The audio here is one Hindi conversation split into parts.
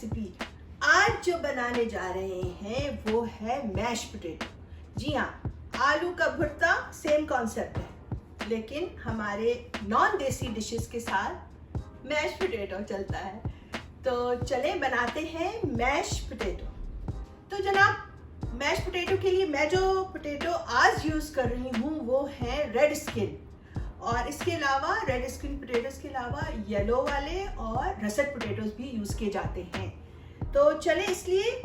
रेसिपी। आज जो बनाने जा रहे हैं वो है मैश पोटैटो। जी हाँ, आलू का भुर्ता सेम कॉन्सेप्ट है, लेकिन हमारे नॉन देसी डिशेस के साथ मैश पोटैटो चलता है। तो चले बनाते हैं मैश पोटैटो। तो जनाब, मैश पोटैटो के लिए मैं जो पोटैटो आज यूज़ कर रही हूँ वो है रेड स्किन, और इसके अलावा रेड स्किन पोटैटोज़ के अलावा येलो वाले और रसेट पोटैटोज़ भी यूज़ किए जाते हैं। तो चले, इसलिए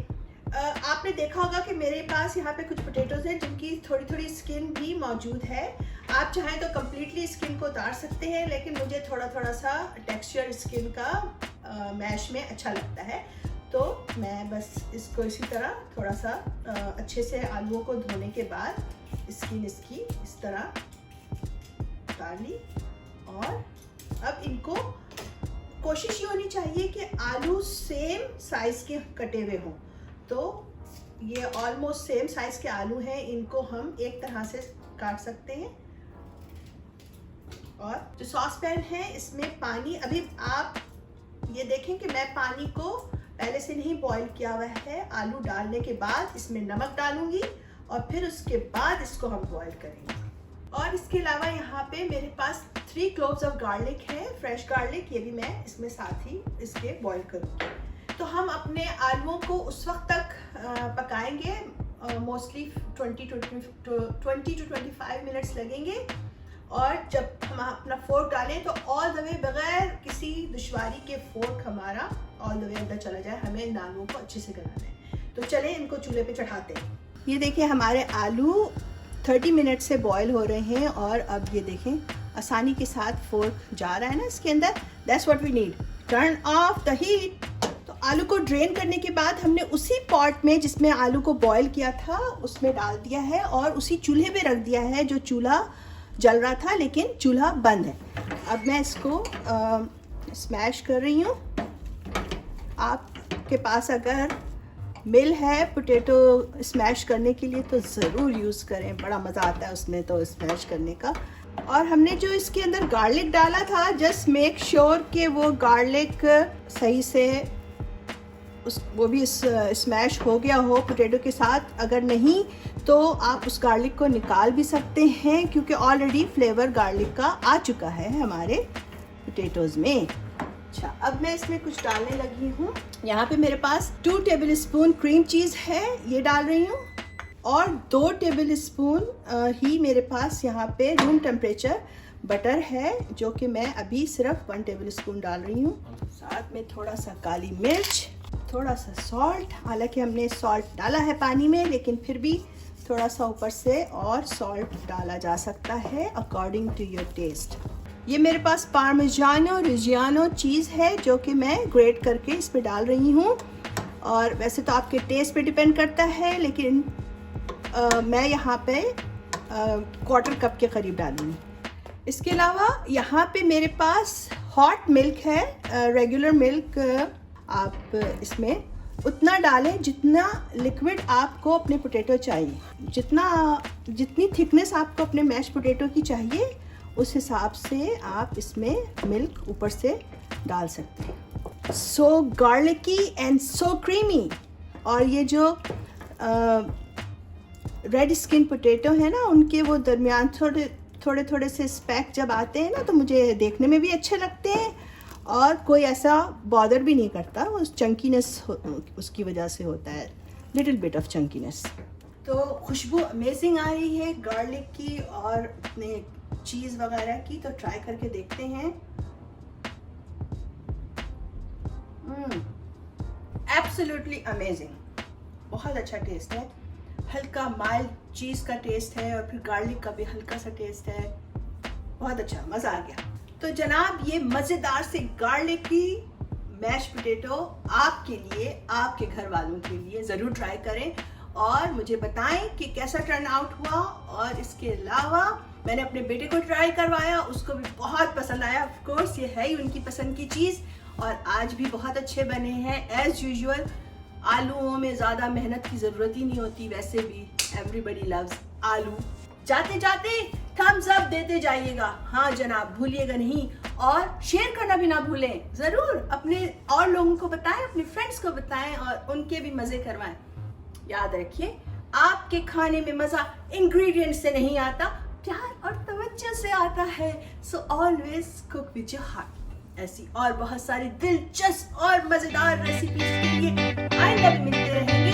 आपने देखा होगा कि मेरे पास यहाँ पे कुछ पोटैटोज़ हैं जिनकी थोड़ी थोड़ी स्किन भी मौजूद है। आप चाहें तो कम्प्लीटली स्किन को उतार सकते हैं, लेकिन मुझे थोड़ा थोड़ा सा टेक्सचर स्किन का मैश में अच्छा लगता है। तो मैं बस इसको इसी तरह थोड़ा सा अच्छे से आलूओं को धोने के बाद स्किन इसकी इस तरह उतार ली। और अब इनको कोशिश ये होनी चाहिए कि आलू सेम साइज के कटे हुए हों। तो ये ऑलमोस्ट सेम साइज के आलू हैं, इनको हम एक तरह से काट सकते हैं। और जो सॉस पैन है इसमें पानी, अभी आप ये देखें कि मैं पानी को पहले से नहीं बॉईल किया हुआ है। आलू डालने के बाद इसमें नमक डालूंगी और फिर उसके बाद इसको हम बॉईल करेंगे। और इसके अलावा यहाँ पे मेरे पास 3 क्लोव्स ऑफ गार्लिक है, फ्रेश गार्लिक, ये भी मैं इसमें साथ ही इसके बॉईल करूँगी। तो हम अपने आलूओं को उस वक्त तक पकाएंगे, मोस्टली 20 to 25 मिनट्स लगेंगे। और जब हम अपना फोर्क डालें तो ऑल द वे, बगैर किसी दुश्वारी के फोर्क हमारा ऑल द वे अंदर चला जाए। हमें इन आलूओं को अच्छे से गलाना है। तो चलें इनको चूल्हे पे चढ़ाते हैं। ये देखिए, हमारे आलू 30 मिनट से बॉईल हो रहे हैं और अब ये देखें आसानी के साथ फोर्क जा रहा है ना इसके अंदर। That's what we need. Turn off the heat. तो आलू को ड्रेन करने के बाद हमने उसी पॉट में जिसमें आलू को बॉईल किया था उसमें डाल दिया है और उसी चूल्हे पे रख दिया है जो चूल्हा जल रहा था, लेकिन चूल्हा बंद है। अब मैं इसको स्मैश कर रही हूँ। आपके पास अगर मिल है पोटैटो स्मैश करने के लिए तो ज़रूर यूज़ करें, बड़ा मज़ा आता है उसमें तो स्मैश करने का। और हमने जो इसके अंदर गार्लिक डाला था, जस्ट मेक श्योर कि वो गार्लिक सही से वो भी स्मैश हो गया हो पोटैटो के साथ। अगर नहीं तो आप उस गार्लिक को निकाल भी सकते हैं, क्योंकि ऑलरेडी फ्लेवर गार्लिक का आ चुका है हमारे पोटैटोज़ में। अच्छा, अब मैं इसमें कुछ डालने लगी हूँ। यहाँ पे मेरे पास 2 टेबल स्पून क्रीम चीज़ है, ये डाल रही हूँ। और 2 टेबल स्पून ही मेरे पास यहाँ पे रूम टेम्परेचर बटर है, जो कि मैं अभी सिर्फ 1 टेबल स्पून डाल रही हूँ। साथ में थोड़ा सा काली मिर्च, थोड़ा सा सॉल्ट। हालांकि हमने सॉल्ट डाला है पानी में, लेकिन फिर भी थोड़ा सा ऊपर से और सॉल्ट डाला जा सकता है अकॉर्डिंग टू योर टेस्ट। ये मेरे पास पार्मिजानो रिजियानो चीज़ है जो कि मैं ग्रेट करके इस पे डाल रही हूँ। और वैसे तो आपके टेस्ट पे डिपेंड करता है, लेकिन मैं यहाँ पे 1/4 कप के करीब डालूँगी। इसके अलावा यहाँ पे मेरे पास हॉट मिल्क है, रेगुलर मिल्क। आप इसमें उतना डालें जितना लिक्विड आपको अपने पोटैटो चाहिए। जितनी थिकनेस आपको अपने मैश पोटैटो की चाहिए उस हिसाब से आप इसमें मिल्क ऊपर से डाल सकते हैं। सो गार्लिकी एंड सो क्रीमी। और ये जो रेड स्किन पोटैटो है ना, उनके वो दरमियान थोड़े थोड़े से स्पैक जब आते हैं ना, तो मुझे देखने में भी अच्छे लगते हैं और कोई ऐसा बॉदर भी नहीं करता। वो चंकीनेस उसकी वजह से होता है, लिटिल बिट ऑफ चंकीनेस। तो खुशबू अमेजिंग आ रही है गार्लिक की और अपने चीज़ वगैरह की। तो ट्राई करके देखते हैं। एब्सोल्युटली अमेजिंग, बहुत अच्छा टेस्ट है। हल्का माइल्ड चीज़ का टेस्ट है और फिर गार्लिक का भी हल्का सा टेस्ट है। बहुत अच्छा, मज़ा आ गया। तो जनाब, ये मज़ेदार से गार्लिक की मैश पोटैटो आपके लिए, आपके घर वालों के लिए ज़रूर ट्राई करें और मुझे बताएं कि कैसा टर्न आउट हुआ। और इसके अलावा मैंने अपने बेटे को ट्राई करवाया, उसको भी बहुत पसंद आया। ऑफ कोर्स ये है ही उनकी पसंद की चीज़, और आज भी बहुत अच्छे बने हैं एज़ यूजुअल। आलूओं में ज़्यादा मेहनत की ज़रूरत ही नहीं होती, वैसे भी एवरीबडी लव्स आलू। जाते जाते थम्स अप देते जाइएगा, हाँ जनाब, भूलिएगा नहीं। और शेयर करना भी ना भूलें, जरूर अपने और लोगों को बताएं, अपने फ्रेंड्स को बताएं और उनके भी मजे करवाएं। याद रखिए, आपके खाने में मजा इंग्रेडिएंट से नहीं आता, प्यार और तवज्जो से आता है। So always cook with your heart. ऐसी और बहुत सारी दिलचस्प और मजेदार रेसिपीज के लिए आइंदा भी मिलते रहेंगे।